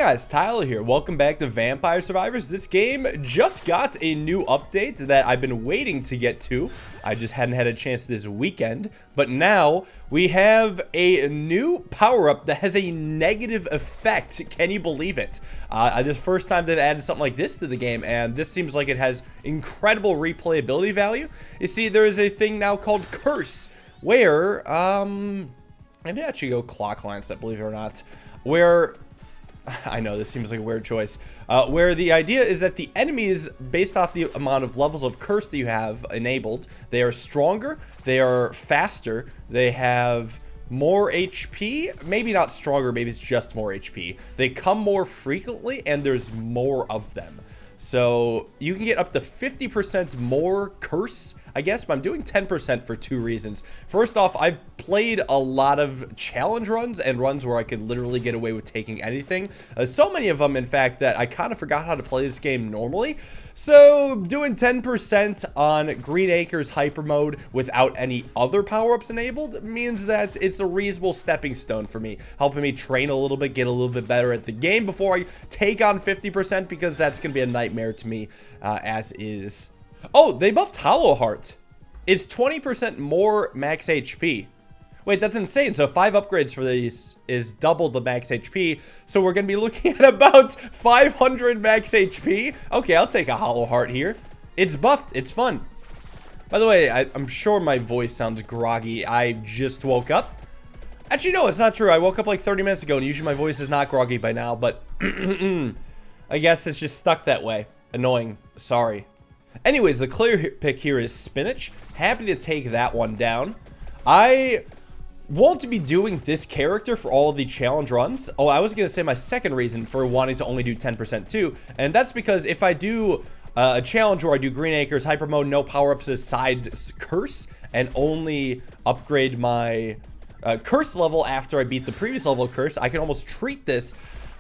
guys, Tyler here. Welcome back to Vampire Survivors. This game just got a new update that I've been waiting to get to. I just hadn't had a chance this weekend. But now we have a new power-up that has a negative effect. Can you believe it? This is the first time they've added something like this to the game, and this seems like it has incredible replayability value. You see, there is a thing now called Curse, where, I did actually go clock line set, believe it or not, where... I know this seems like a weird choice, where the idea is that the enemies, based off the amount of levels of curse that you have enabled, they are stronger, they are faster, they have more HP, maybe not stronger, maybe it's just more HP. They come more frequently and there's more of them. So you can get up to 50% more curse, I guess, but I'm doing 10% for two reasons. First off, I've played a lot of challenge runs and runs where I could literally get away with taking anything. So many of them, in fact, that I kind of forgot how to play this game normally. So doing 10% on Green Acres Hyper Mode without any other power-ups enabled means that it's a reasonable stepping stone for me, helping me train a little bit, get a little bit better at the game before I take on 50%, because that's going to be a nightmare to me as is. Oh, they buffed Hollow Heart. It's 20% more max HP. Wait, that's insane. So 5 upgrades for these is double the max HP. So we're going to be looking at about 500 max HP. Okay, I'll take a Hollow Heart here. It's buffed. It's fun. By the way, I'm sure my voice sounds groggy. I just woke up. Actually, no, it's not true. I woke up like 30 minutes ago, and usually my voice is not groggy by now. But I guess it's just stuck that way. Annoying. Sorry. Anyways, the clear pick here is Spinach. Happy to take that one down. I won't be doing this character for all of the challenge runs. Oh, I was going to say my second reason for wanting to only do 10% too. And that's because if I do a challenge where I do Green Acres, Hyper Mode, no power-ups aside Curse, and only upgrade my Curse level after I beat the previous level of Curse, I can almost treat this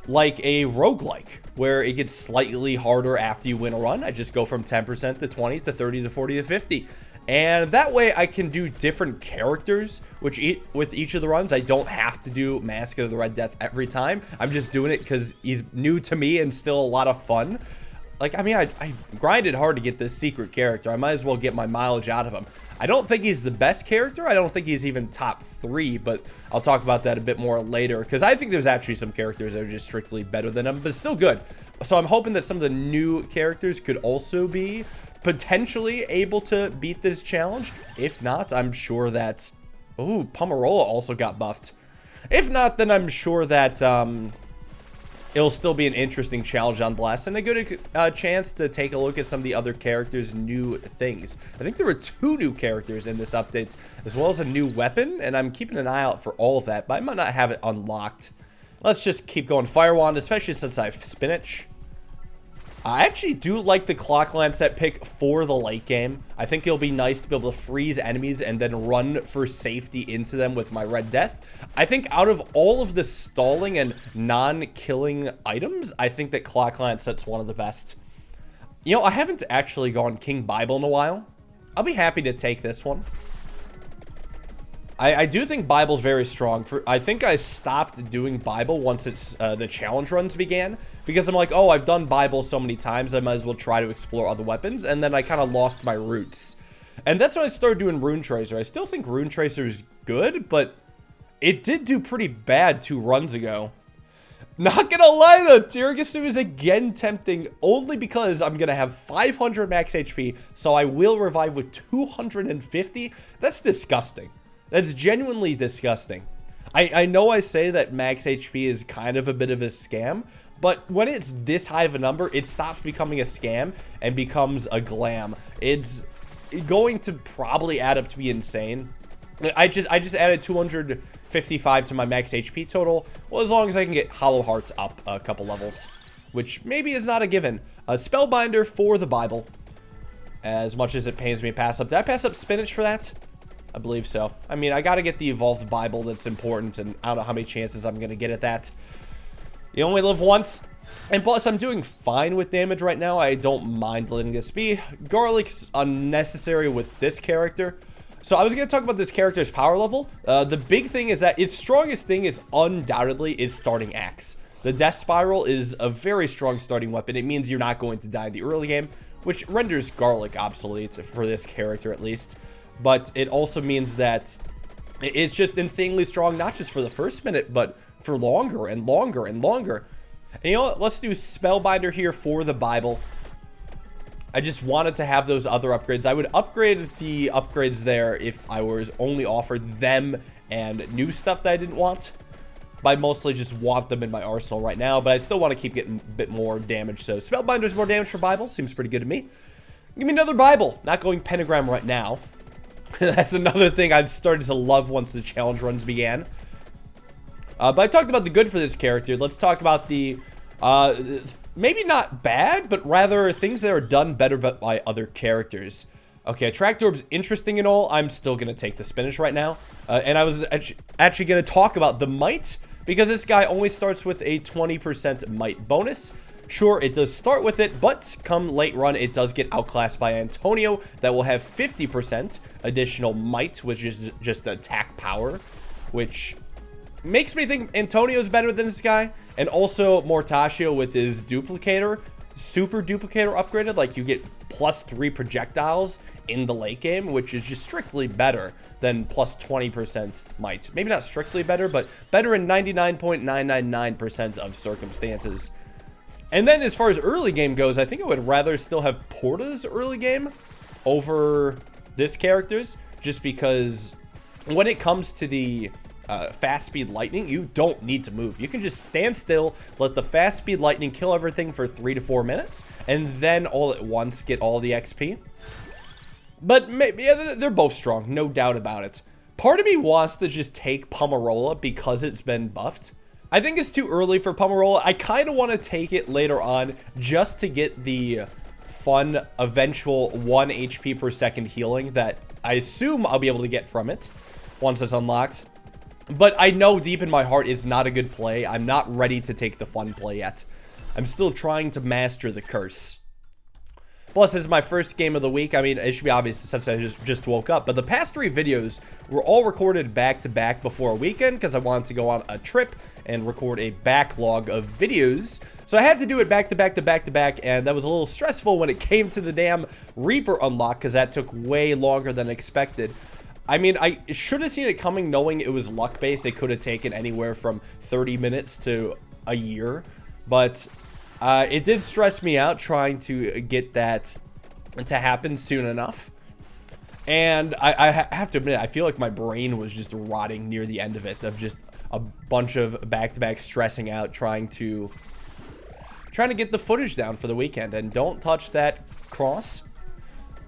like a roguelike, where it gets slightly harder after you win a run. I just go from 10% to 20 to 30 to 40 to 50. And that way I can do different characters, which with each of the runs, I don't have to do Mask of the Red Death every time. I'm just doing it because he's new to me and still a lot of fun. Like, I mean, I grinded hard to get this secret character. I might as well get my mileage out of him. I don't think he's the best character. I don't think he's even top 3, but I'll talk about that a bit more later, because I think there's actually some characters that are just strictly better than him, but still good. So I'm hoping that some of the new characters could also be potentially able to beat this challenge. If not, I'm sure that... Ooh, Pomerola also got buffed. If not, then I'm sure that it'll still be an interesting challenge nonetheless, and a good chance to take a look at some of the other characters' new things. I think there were 2 new characters in this update, as well as a new weapon, and I'm keeping an eye out for all of that, but I might not have it unlocked. Let's just keep going Fire Wand, especially since I have Spinach. I actually do like the clock lancet pick for the late game. I think it'll be nice to be able to freeze enemies and then run for safety into them with my Red Death. I think out of all of the stalling and non-killing items, I think that clock lancet's one of the best. You know, I haven't actually gone King Bible in a while. I'll be happy to take this one. I do think Bible's very strong. I think I stopped doing Bible once the challenge runs began, because I'm like, oh, I've done Bible so many times, I might as well try to explore other weapons, and then I kind of lost my roots. And that's when I started doing Rune Tracer. I still think Rune Tracer is good, but it did do pretty bad 2 runs ago. Not gonna lie though, Tiragasu is again tempting, only because I'm gonna have 500 max HP, so I will revive with 250. That's disgusting. That's genuinely disgusting. I know I say that max HP is kind of a bit of a scam, but when it's this high of a number, it stops becoming a scam and becomes a glam. It's going to probably add up to be insane. I just added 255 to my max HP total. Well, as long as I can get Hollow Hearts up a couple levels, which maybe is not a given. A Spellbinder for the Bible. As much as it pains me to pass up. Did I pass up Spinach for that? I believe so. I mean, I gotta get the Evolved Bible, that's important, and I don't know how many chances I'm gonna get at that. You only live once. And plus, I'm doing fine with damage right now. I don't mind letting this be. Garlic's unnecessary with this character. So I was going to talk about this character's power level. The big thing is that its strongest thing is undoubtedly its starting axe. The Death Spiral is a very strong starting weapon. It means you're not going to die in the early game, which renders Garlic obsolete for this character at least. But it also means that it's just insanely strong, not just for the first minute, but for longer and longer and longer. And you know what? Let's do Spellbinder here for the Bible. I just wanted to have those other upgrades. I would upgrade the upgrades there if I was only offered them and new stuff that I didn't want. But I mostly just want them in my arsenal right now, but I still want to keep getting a bit more damage. So Spellbinder's more damage for Bible. Seems pretty good to me. Give me another Bible. Not going Pentagram right now. That's another thing I've started to love once the challenge runs began. But I talked about the good for this character. Let's talk about the, maybe not bad, but rather things that are done better by other characters. Okay, Attract Orb's interesting and all. I'm still going to take the Spinach right now. And I was actually going to talk about the Might, because this guy only starts with a 20% Might bonus. Sure, it does start with it, but come late run, it does get outclassed by Antonio that will have 50% additional Might, which is just attack power, which makes me think Antonio's better than this guy. And also Mortaccio with his Duplicator, Super Duplicator upgraded, like you get +3 projectiles in the late game, which is just strictly better than plus 20% Might. Maybe not strictly better, but better in 99.999% of circumstances. And then as far as early game goes, I think I would rather still have Porta's early game over this character's, just because when it comes to the fast speed lightning, you don't need to move. You can just stand still, let the fast speed lightning kill everything for 3 to 4 minutes, and then all at once get all the XP. But maybe, yeah, they're both strong, no doubt about it. Part of me wants to just take Pomerola because it's been buffed. I think it's too early for Pomerola. I kind of want to take it later on just to get the fun eventual 1 HP per second healing that I assume I'll be able to get from it once it's unlocked. But I know deep in my heart it's not a good play. I'm not ready to take the fun play yet. I'm still trying to master the curse. Plus, this is my first game of the week. I mean, it should be obvious since I just woke up. But the past 3 videos were all recorded back-to-back before a weekend because I wanted to go on a trip and record a backlog of videos. So I had to do it back-to-back, and that was a little stressful when it came to the damn Reaper unlock because that took way longer than expected. I mean, I should have seen it coming knowing it was luck-based. It could have taken anywhere from 30 minutes to a year. But it did stress me out trying to get that to happen soon enough. And I have to admit, I feel like my brain was just rotting near the end of it, of just a bunch of back-to-back stressing out, trying to get the footage down for the weekend. And don't touch that cross.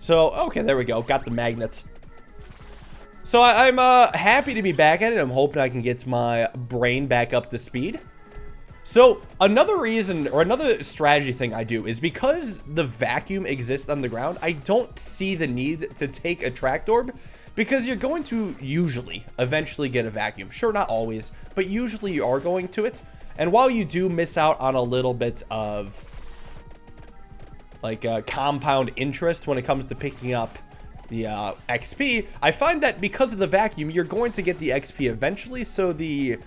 So, okay, there we go. Got the magnets. So I'm happy to be back at it. I'm hoping I can get my brain back up to speed. So another reason, or another strategy thing I do is because the vacuum exists on the ground, I don't see the need to take Attract Orb because you're going to usually eventually get a vacuum. Sure, not always, but usually you are going to it. And while you do miss out on a little bit of like compound interest when it comes to picking up the XP, I find that because of the vacuum, you're going to get the XP eventually, so the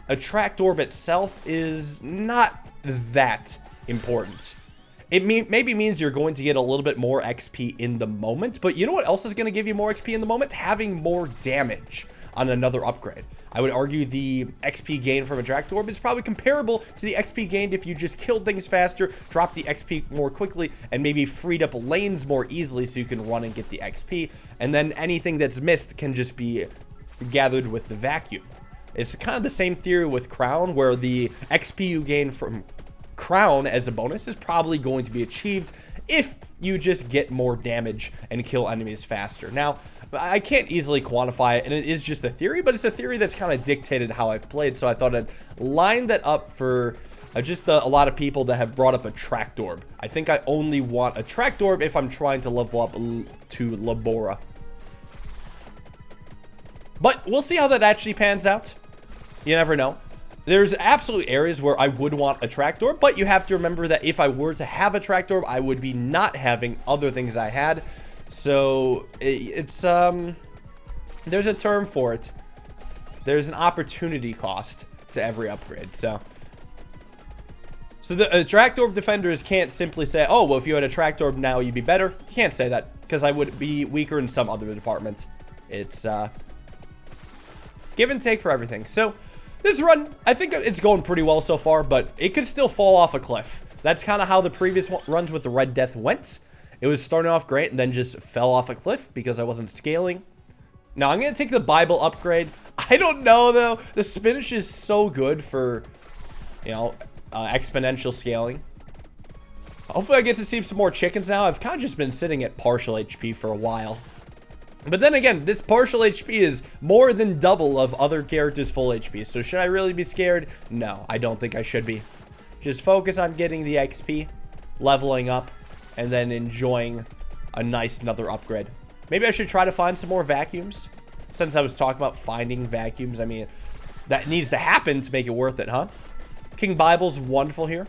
Attract Orb itself is not that important. It maybe means you're going to get a little bit more XP in the moment, but you know what else is going to give you more XP in the moment? Having more damage on another upgrade. I would argue the XP gain from Attract Orb is probably comparable to the XP gained if you just killed things faster, dropped the XP more quickly, and maybe freed up lanes more easily so you can run and get the XP. And then anything that's missed can just be gathered with the vacuum. It's kind of the same theory with Crown, where the XP you gain from Crown as a bonus is probably going to be achieved if you just get more damage and kill enemies faster. Now, I can't easily quantify it, and it is just a theory, but it's a theory that's kind of dictated how I've played, so I thought I'd line that up for just a lot of people that have brought up Attract Orb. I think I only want Attract Orb if I'm trying to level up to Labora. But we'll see how that actually pans out. You never know. There's absolutely areas where I would want Attract Orb, but you have to remember that if I were to have Attract Orb, I would be not having other things I had. So it's there's a term for it. There's an opportunity cost to every upgrade. So So the attract orb defenders can't simply say, oh, well, if you had attract orb now, you'd be better. You can't say that, because I would be weaker in some other department. It's give and take for everything. So this run, I think it's going pretty well so far, but it could still fall off a cliff. That's kind of how the previous runs with the Red Death went. It was starting off great and then just fell off a cliff because I wasn't scaling. Now I'm going to take the Bible upgrade. I don't know, though. The spinach is so good for, you know, exponential scaling. Hopefully I get to see some more chickens now. I've kind of just been sitting at partial HP for a while. But then again, this partial HP is more than double of other characters' full HP. So should I really be scared? No, I don't think I should be. Just focus on getting the XP, leveling up, and then enjoying a nice another upgrade. Maybe I should try to find some more vacuums. Since I was talking about finding vacuums, I mean, that needs to happen to make it worth it, huh? King Bible's wonderful here.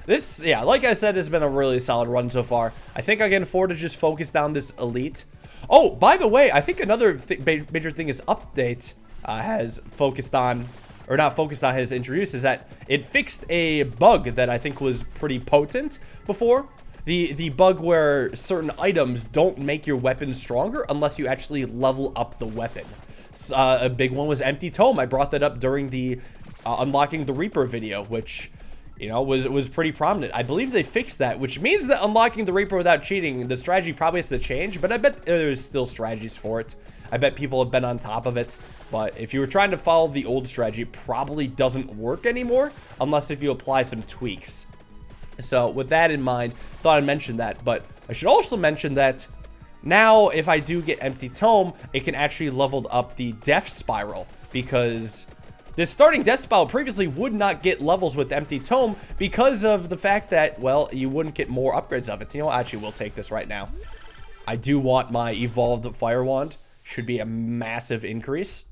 This, yeah, like I said, has been a really solid run so far. I think I can afford to just focus down this elite. Oh, by the way, I think another major thing is update has focused on, or not focused on, has introduced, is that it fixed a bug that I think was pretty potent before. The bug where certain items don't make your weapon stronger unless you actually level up the weapon. A big one was Empty Tome. I brought that up during the Unlocking the Reaper video, which, you know, was pretty prominent. I believe they fixed that, which means that unlocking the Reaper without cheating, the strategy probably has to change, but I bet there's still strategies for it. I bet people have been on top of it, but if you were trying to follow the old strategy, it probably doesn't work anymore unless if you apply some tweaks. So with that in mind, thought I'd mention that, but I should also mention that now if I do get Empty Tome, it can actually level up the Death Spiral, because this starting Death Spiral previously would not get levels with Empty Tome because of the fact that, well, you wouldn't get more upgrades of it. You know, actually, we'll take this right now. I do want my Evolved Fire Wand. Should be a massive increase.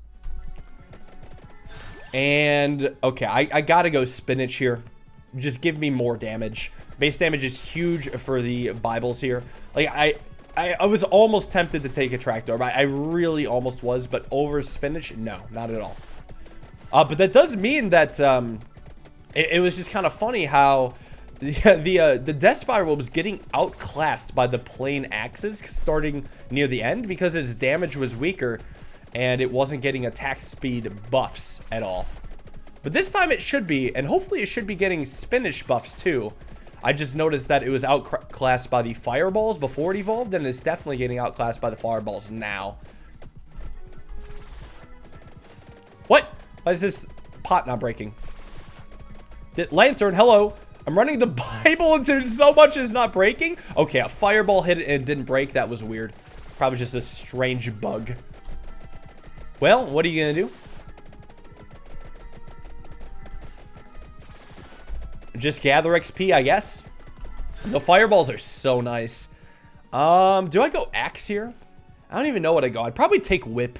And, okay, I gotta go Spinach here. Just give me more damage. Base damage is huge for the Bibles here. Like, I was almost tempted to take a Attract Orb. I really almost was, but over Spinach, no, not at all. But that does mean that it was just kind of funny how the Death Spiral was getting outclassed by the plain axes starting near the end because its damage was weaker and it wasn't getting attack speed buffs at all. But this time it should be, and hopefully it should be getting Spinach buffs too. I just noticed that it was outclassed by the Fireballs before it evolved, and it's definitely getting outclassed by the Fireballs now. What? Why is this pot not breaking? Lantern, hello. I'm running the Bible until so much is not breaking. Okay, a fireball hit it and it didn't break. That was weird. Probably just a strange bug. Well, what are you going to do? Just gather XP, I guess. The fireballs are so nice. Do I go axe here? I don't even know what I go. I'd probably take whip.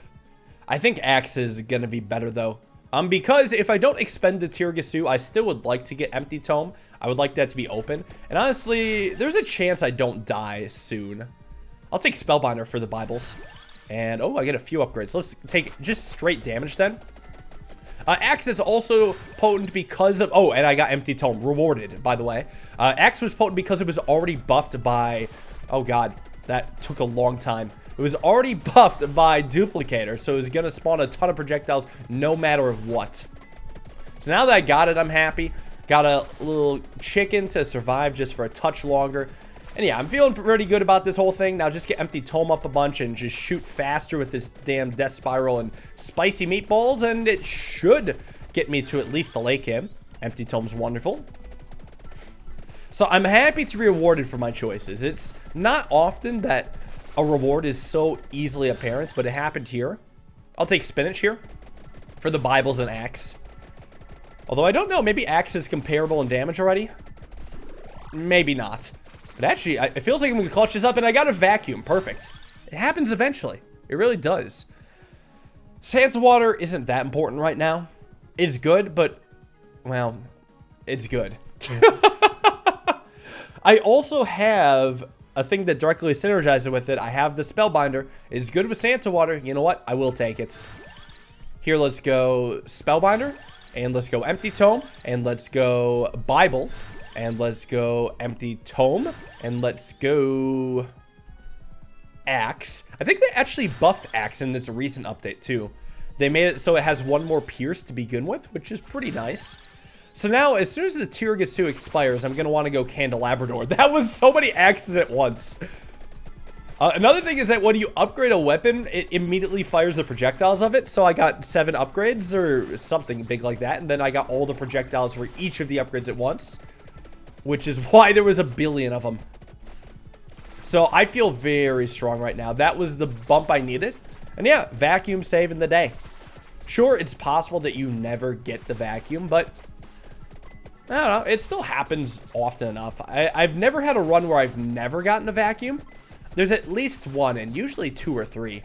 I think axe is going to be better, though. Because if I don't expend the Tirgasu, I still would like to get Empty Tome. I would like that to be open. And honestly, there's a chance I don't die soon. I'll take Spellbinder for the Bibles. And, oh, I get a few upgrades. Let's take just straight damage then. Axe is also potent because of... Oh, and I got Empty Tome. Rewarded, by the way. Axe was potent because it was already buffed by... Oh, God. That took a long time. It was already buffed by Duplicator, so it was going to spawn a ton of projectiles no matter what. So now that I got it, I'm happy. Got a little chicken to survive just for a touch longer. And yeah, I'm feeling pretty good about this whole thing. Now just get Empty Tome up a bunch and just shoot faster with this damn Death Spiral and Spicy Meatballs, and it should get me to at least the lake in. Empty Tome's wonderful. So I'm happy to be rewarded for my choices. It's not often that a reward is so easily apparent, but it happened here. I'll take Spinach here for the Bibles and Axe. Although I don't know, maybe Axe is comparable in damage already. Maybe not. But actually, it feels like I'm going to clutch this up, and I got a vacuum. Perfect. It happens eventually. It really does. Santa Water isn't that important right now. It's good, but, well, it's good. I also have a thing that directly synergizes with it. I have the Spellbinder. It's good with Santa Water. You know what? I will take it. Here, let's go Spellbinder. And let's go empty tome. And let's go Bible. And let's go empty tome. And let's go axe. I think they actually buffed axe in this recent update too. They made it so it has one more pierce to begin with, which is pretty nice. So now, as soon as the Tiramisu expires, I'm going to want to go Candelabrador. That was so many axes at once. Another thing is that when you upgrade a weapon, it immediately fires the projectiles of it. So I got 7 upgrades or something big like that. And then I got all the projectiles for each of the upgrades at once. Which is why there was a billion of them. So I feel very strong right now. That was the bump I needed. And yeah, vacuum saving the day. Sure, it's possible that you never get the vacuum, but I don't know. It still happens often enough. I've never had a run where I've never gotten a vacuum. There's at least one, and usually 2 or 3.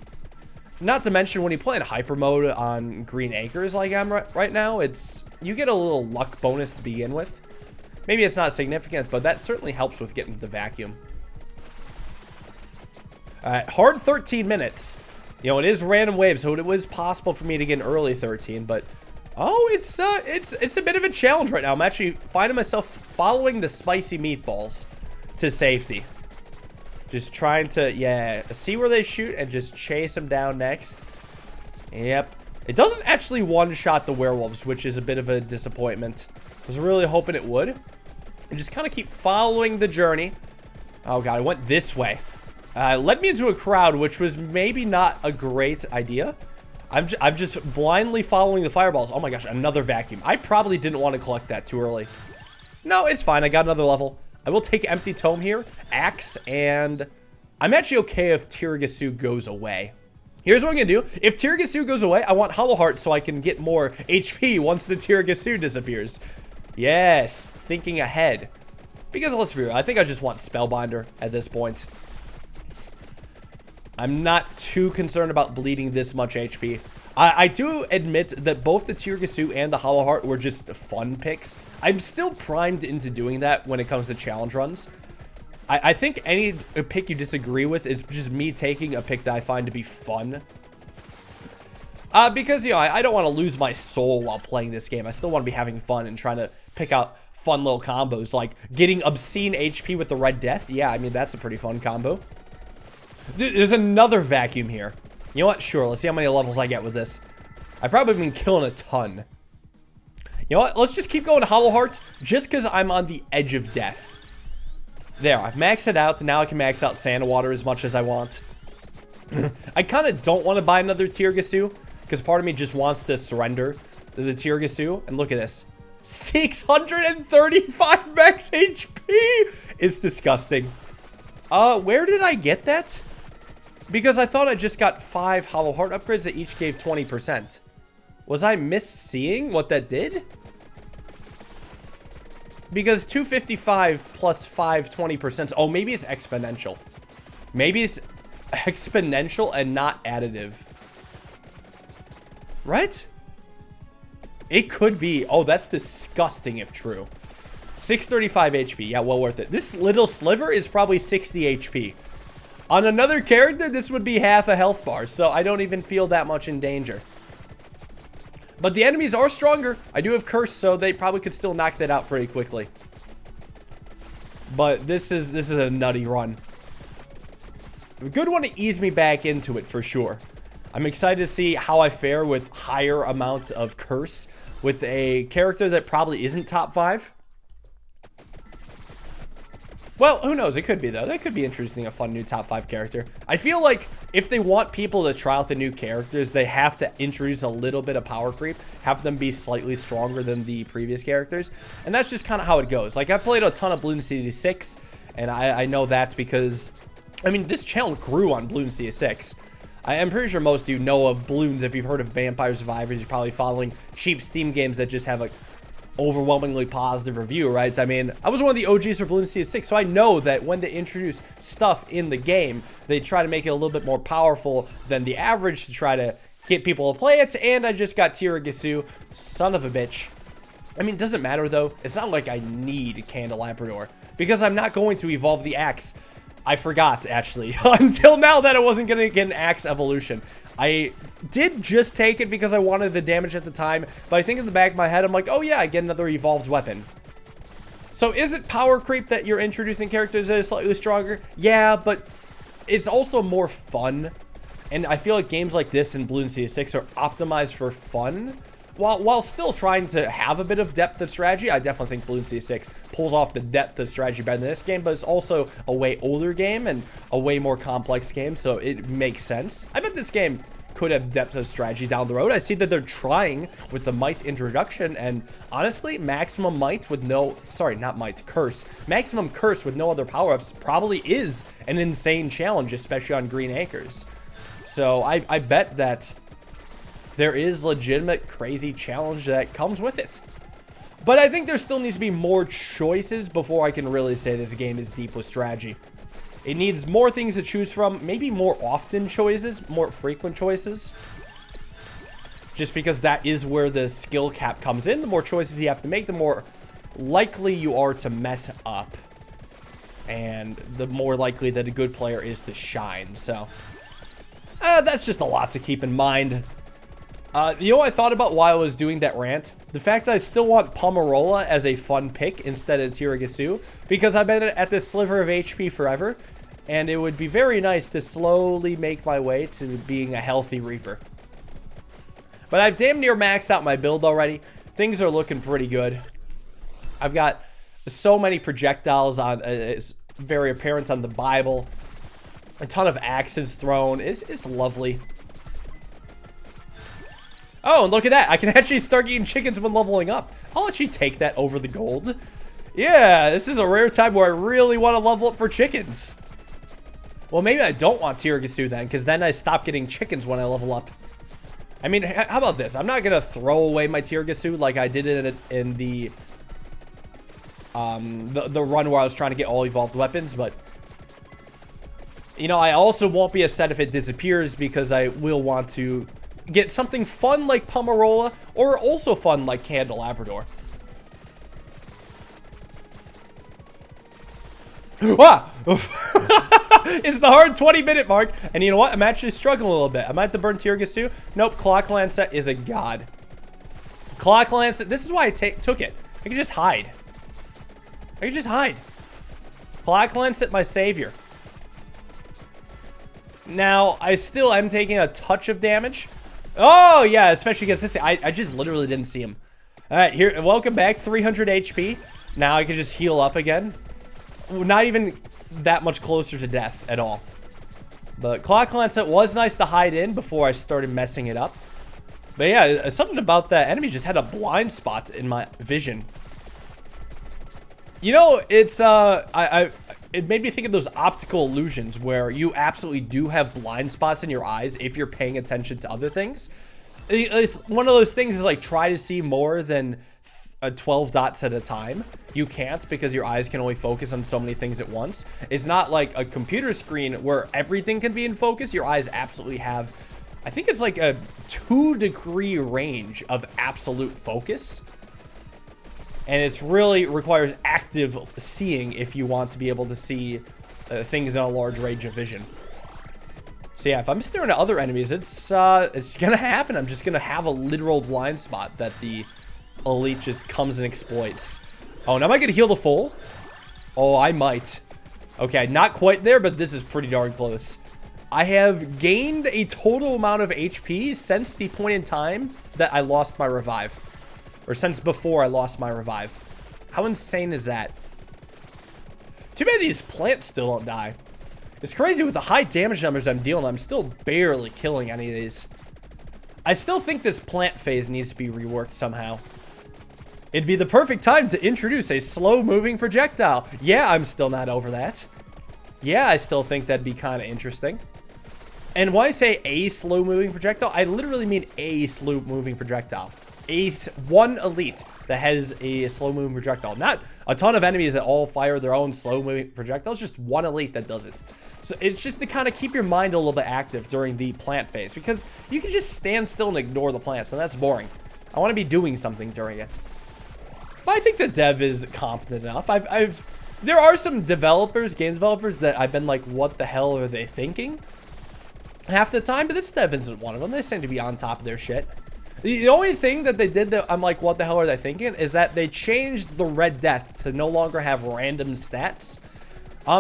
Not to mention, when you play in hyper mode on Green Acres like I'm right now, you get a little luck bonus to begin with. Maybe it's not significant, but that certainly helps with getting to the vacuum. Alright, hard 13 minutes. You know, it is random waves, so it was possible for me to get an early 13, but oh, it's a bit of a challenge right now. I'm actually finding myself following the spicy meatballs to safety. Just trying to, yeah, see where they shoot and just chase them down next. Yep. It doesn't actually one-shot the werewolves, which is a bit of a disappointment. I was really hoping it would. And just kind of keep following the journey. Oh, God, I went this way. Led me into a crowd, which was maybe not a great idea. I'm just blindly following the fireballs. Oh, my gosh, another vacuum. I probably didn't want to collect that too early. No, it's fine. I got another level. I will take empty tome here, axe, and I'm actually okay if Tiramisu goes away. Here's what I'm going to do. If Tiramisu goes away, I want Hollow Heart so I can get more HP once the Tiramisu disappears. Yes, thinking ahead. Because let's be real, I think I just want Spellbinder at this point. I'm not too concerned about bleeding this much HP. I do admit that both the Tiramisu and the Hollow Heart were just fun picks. I'm still primed into doing that when it comes to challenge runs. I think any pick you disagree with is just me taking a pick that I find to be fun. Because, you know, I don't want to lose my soul while playing this game. I still want to be having fun and trying to pick out fun little combos. Like getting obscene HP with the Red Death. Yeah, I mean, that's a pretty fun combo. There's another vacuum here. You know what? Sure, let's see how many levels I get with this. I've probably been killing a ton. You know what? Let's just keep going to Hollow Hearts just because I'm on the edge of death. There, I've maxed it out. Now I can max out Sand Water as much as I want. I kind of don't want to buy another Tiramisu because part of me just wants to surrender the Tiramisu. And look at this. 635 max HP! It's disgusting. Where did I get that? Because I thought I just got 5 Hollow Heart upgrades that each gave 20%. Was I misseeing what that did? Because 255 plus 5, 20%. Oh, maybe it's exponential. Maybe it's exponential and not additive. Right? It could be. Oh, that's disgusting if true. 635 HP. Yeah, well worth it. This little sliver is probably 60 HP. On another character, this would be half a health bar, so I don't even feel that much in danger. But the enemies are stronger. I do have Curse, so they probably could still knock that out pretty quickly. But this is a nutty run. A good one to ease me back into it for sure. I'm excited to see how I fare with higher amounts of Curse with a character that probably isn't top 5. Well, who knows? It could be, though. That could be interesting, a fun new top 5 character. I feel like if they want people to try out the new characters, they have to introduce a little bit of power creep, have them be slightly stronger than the previous characters, and that's just kind of how it goes. Like, I played a ton of Bloons TD 6, and I know that's because, I mean, this channel grew on Bloons TD 6. I am pretty sure most of you know of Bloons. If you've heard of Vampire Survivors, you're probably following cheap Steam games that just have, like, overwhelmingly positive review, right? I mean, I was one of the OGs for Bloons TD 6, so I know that when they introduce stuff in the game, they try to make it a little bit more powerful than the average to try to get people to play it, and I just got Tiramisu, son of a bitch. I mean, it doesn't matter, though. It's not like I need Candelabrador, because I'm not going to evolve the axe. I forgot, actually, until now that I wasn't going to get an axe evolution. I did just take it because I wanted the damage at the time, but I think in the back of my head, I'm like, oh yeah, I get another evolved weapon. So is it power creep that you're introducing characters that are slightly stronger? Yeah, but it's also more fun. And I feel like games like this in Balloon City 6 are optimized for fun. While still trying to have a bit of depth of strategy. I definitely think Balloon City 6 pulls off the depth of strategy better than this game, but it's also a way older game and a way more complex game, so it makes sense. I bet this game could have depth of strategy down the road. I see that they're trying with the might introduction, and honestly, maximum might with no, sorry, not might, curse. Maximum curse with no other power-ups probably is an insane challenge, especially on Green Acres. So I bet that there is legitimate crazy challenge that comes with it. But I think there still needs to be more choices before I can really say this game is deep with strategy. It needs more things to choose from, maybe more often choices, more frequent choices. Just because that is where the skill cap comes in. The more choices you have to make, the more likely you are to mess up. And the more likely that a good player is to shine. So, that's just a lot to keep in mind. You know what I thought about while I was doing that rant? The fact that I still want Pomerola as a fun pick instead of Tiragasu, because I've been at this sliver of HP forever, and it would be very nice to slowly make my way to being a healthy Reaper. But I've damn near maxed out my build already. Things are looking pretty good. I've got so many projectiles on, it's very apparent on the Bible. A ton of axes thrown. It's lovely. Oh, and look at that. I can actually start eating chickens when leveling up. I'll actually take that over the gold. Yeah, this is a rare time where I really want to level up for chickens. Well, maybe I don't want Tiragasu then, because then I stop getting chickens when I level up. I mean, how about this? I'm not going to throw away my Tiragasu like I did it in the run where I was trying to get all evolved weapons, but you know, I also won't be upset if it disappears because I will want to get something fun like Pomerola, or also fun like Candelabrador. Ah! It's the hard 20-minute mark, and you know what? I'm actually struggling a little bit. I might have to burn Tiragasu. Nope, Clock Lancet is a god. Clock Lancet, this is why I took it. I can just hide. I can just hide. Clock Lancet, my savior. Now, I still am taking a touch of damage. Oh, yeah, especially because this, I just literally didn't see him. All right, here, welcome back, 300 HP. Now I can just heal up again. Not even that much closer to death at all. But Clock Lancet was nice to hide in before I started messing it up. But yeah, something about that enemy just had a blind spot in my vision. You know, it's, it made me think of those optical illusions where you absolutely do have blind spots in your eyes if you're paying attention to other things. It's one of those things is like try to see more than 12 dots at a time. You can't because your eyes can only focus on so many things at once. It's not like a computer screen where everything can be in focus. Your eyes absolutely have, I think it's like a 2-degree range of absolute focus. And it's really requires active seeing if you want to be able to see things in a large range of vision. So yeah, if I'm staring at other enemies, it's gonna happen. I'm just gonna have a literal blind spot that the elite just comes and exploits. Oh, now am I gonna heal the full? Oh, I might. Okay, not quite there, but this is pretty darn close. I have gained a total amount of HP since the point in time that I lost my revive. Or since before I lost my revive. How insane is that? Too bad these plants still don't die. It's crazy with the high damage numbers I'm dealing. I'm still barely killing any of these. I still think this plant phase needs to be reworked somehow. It'd be the perfect time to introduce a slow-moving projectile. Yeah, I'm still not over that. Yeah, I still think that'd be kind of interesting. And when I say a slow-moving projectile, I literally mean a slow-moving projectile. One elite that has a slow-moving projectile. Not a ton of enemies that all fire their own slow-moving projectiles. Just one elite that does it. So it's just to kind of keep your mind a little bit active during the plant phase. Because you can just stand still and ignore the plants. And that's boring. I want to be doing something during it. But I think the dev is competent enough. There are some developers, game developers, that I've been like, what the hell are they thinking? half the time, but this stuff isn't one of them. They seem to be on top of their shit. The only thing that they did that I'm like, what the hell are they thinking, is that they changed the Red Death to no longer have random stats.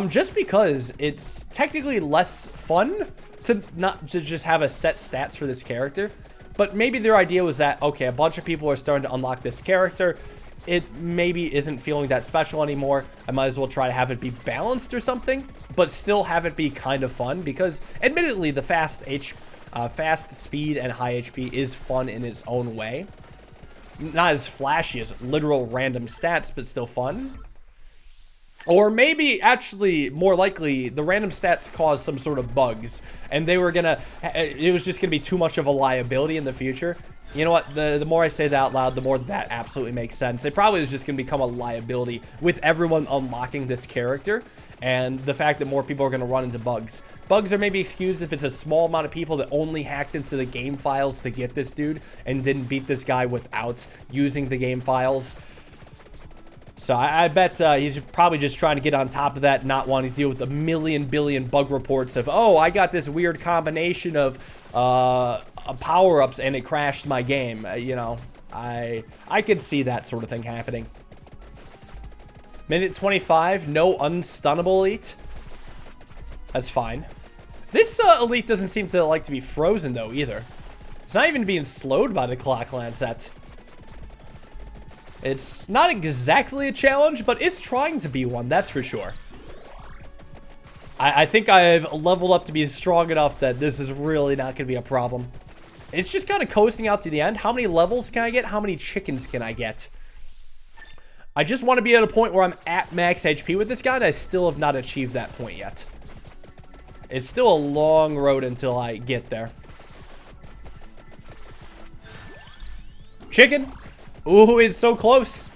Just because it's technically less fun to not to just have a set stats for this character. But maybe their idea was that, okay, a bunch of people are starting to unlock this character. It maybe isn't feeling that special anymore. I might as well try to have it be balanced or something, but still have it be kind of fun, because admittedly the fast speed and high HP is fun in its own way. Not as flashy as literal random stats, but still fun. Or maybe, actually, more likely, the random stats caused some sort of bugs, and they were gonna, it was just gonna be too much of a liability in the future. You know what, the more I say that out loud, the more that absolutely makes sense. It probably was just gonna become a liability with everyone unlocking this character, and the fact that more people are gonna run into bugs. Bugs are maybe excused if it's a small amount of people that only hacked into the game files to get this dude, and didn't beat this guy without using the game files. So I bet he's probably just trying to get on top of that, not wanting to deal with the billion bug reports of, oh, I got this weird combination of power-ups and it crashed my game. You know, I could see that sort of thing happening. Minute 25, no unstunnable elite. That's fine. This elite doesn't seem to like to be frozen though either. It's not even being slowed by the clock lancet. It's not exactly a challenge, but it's trying to be one, that's for sure. I think I've leveled up to be strong enough that this is really not going to be a problem. It's just kind of coasting out to the end. How many levels can I get? How many chickens can I get? I just want to be at a point where I'm at max HP with this guy, and I still have not achieved that point yet. It's still a long road until I get there. Chicken. Ooh, it's so close.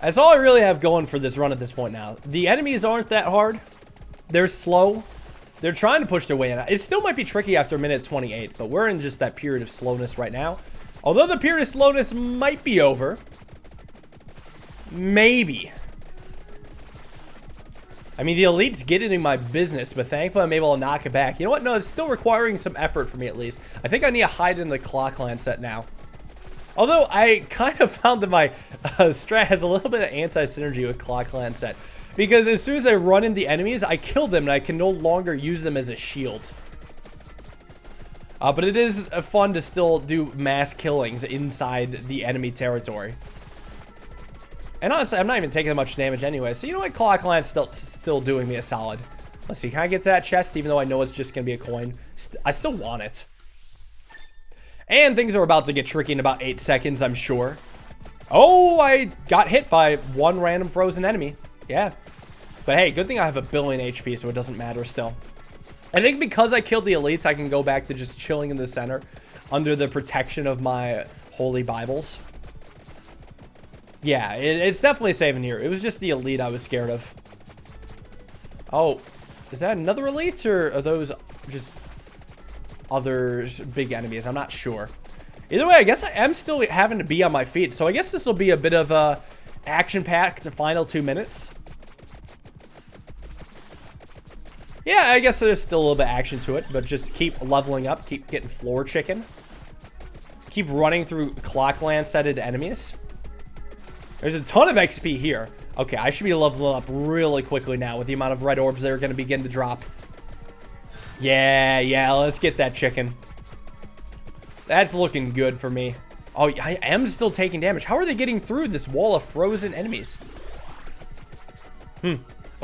That's all I really have going for this run at this point now. The enemies aren't that hard. They're slow. They're trying to push their way in. It still might be tricky after minute 28, but we're in just that period of slowness right now. Although the period of slowness might be over. Maybe. I mean, the elite's getting in my business, but thankfully I'm able to knock it back. You know what? No, it's still requiring some effort for me at least. I think I need to hide in the clock lancet now. Although I kind of found that my strat has a little bit of anti-synergy with clock lancet. Because as soon as I run into the enemies, I kill them and I can no longer use them as a shield. But it is fun to still do mass killings inside the enemy territory. And honestly, I'm not even taking that much damage anyway. So you know what? Clock lance still doing me a solid. Let's see. Can I get to that chest even though I know it's just going to be a coin? I still want it. And things are about to get tricky in about 8 seconds, I'm sure. Oh, I got hit by one random frozen enemy. Yeah. But hey, good thing I have a billion HP, so it doesn't matter still. I think because I killed the elites, I can go back to just chilling in the center under the protection of my holy Bibles. Yeah, it's definitely saving here. It was just the elite I was scared of. Oh, is that another elite, or are those just other big enemies? I'm not sure. Either way, I guess I am still having to be on my feet, so I guess this will be a bit of a action-packed final 2 minutes. Yeah, I guess there's still a little bit of action to it, but just keep leveling up, keep getting floor chicken, keep running through clock lanceted enemies. There's a ton of XP here. Okay, I should be leveling up really quickly now with the amount of red orbs that are going to begin to drop. Yeah, let's get that chicken. That's looking good for me. Oh, I am still taking damage. How are they getting through this wall of frozen enemies? Well,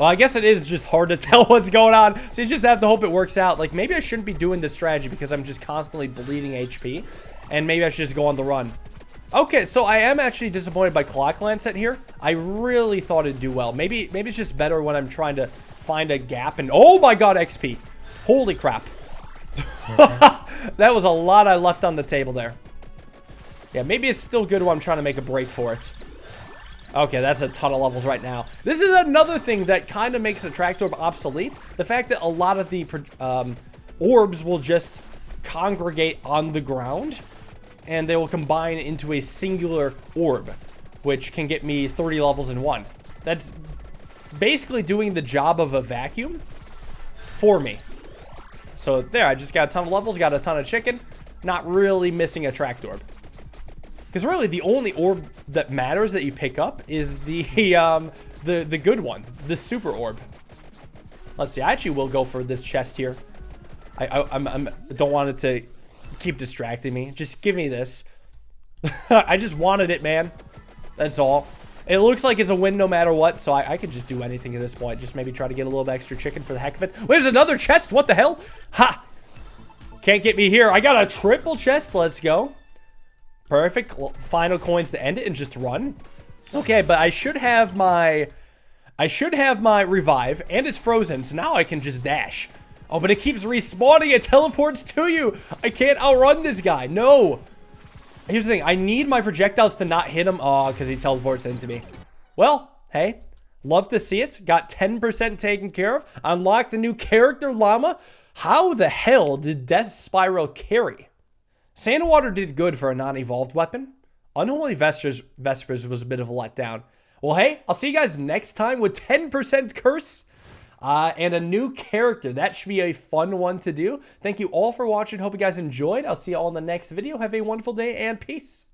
I guess it is just hard to tell what's going on. So you just have to hope it works out. Like, maybe I shouldn't be doing this strategy because I'm just constantly bleeding HP. And maybe I should just go on the run. Okay, so I am actually disappointed by Clock Lancet here. I really thought it'd do well. Maybe it's just better when I'm trying to find a gap. And oh my god, XP. Holy crap. That was a lot I left on the table there. Yeah, maybe it's still good when I'm trying to make a break for it. Okay, that's a ton of levels right now. This is another thing that kind of makes Attract Orb obsolete. The fact that a lot of the orbs will just congregate on the ground. And they will combine into a singular orb, which can get me 30 levels in one. That's basically doing the job of a vacuum for me. So there, I just got a ton of levels, got a ton of chicken. Not really missing a tracked orb. Because really, the only orb that matters that you pick up is the good one, the super orb. Let's see, I actually will go for this chest here. I don't want it to keep distracting me. Just give me this. I just wanted it, man. That's all. It looks like it's a win no matter what, so I could just do anything at this point. Just maybe try to get a little bit extra chicken for the heck of it. There's another chest. What the hell? Ha! Can't get me here. I got a triple chest. Let's go. Perfect. Final coins to end it and just run. Okay, but I should have my revive, and it's frozen, so now I can just dash. Oh, but it keeps respawning. It teleports to you. I can't outrun this guy. No. Here's the thing. I need my projectiles to not hit him. Oh, because he teleports into me. Well, hey, love to see it. Got 10% taken care of. Unlocked a new character, Llama. How the hell did Death Spiral carry? Sandwater did good for a non-evolved weapon. Unholy Vespers was a bit of a letdown. Well, hey, I'll see you guys next time with 10% curse and a new character. That should be a fun one to do. Thank you all for watching. Hope you guys enjoyed. I'll see you all in the next video. Have a wonderful day and peace.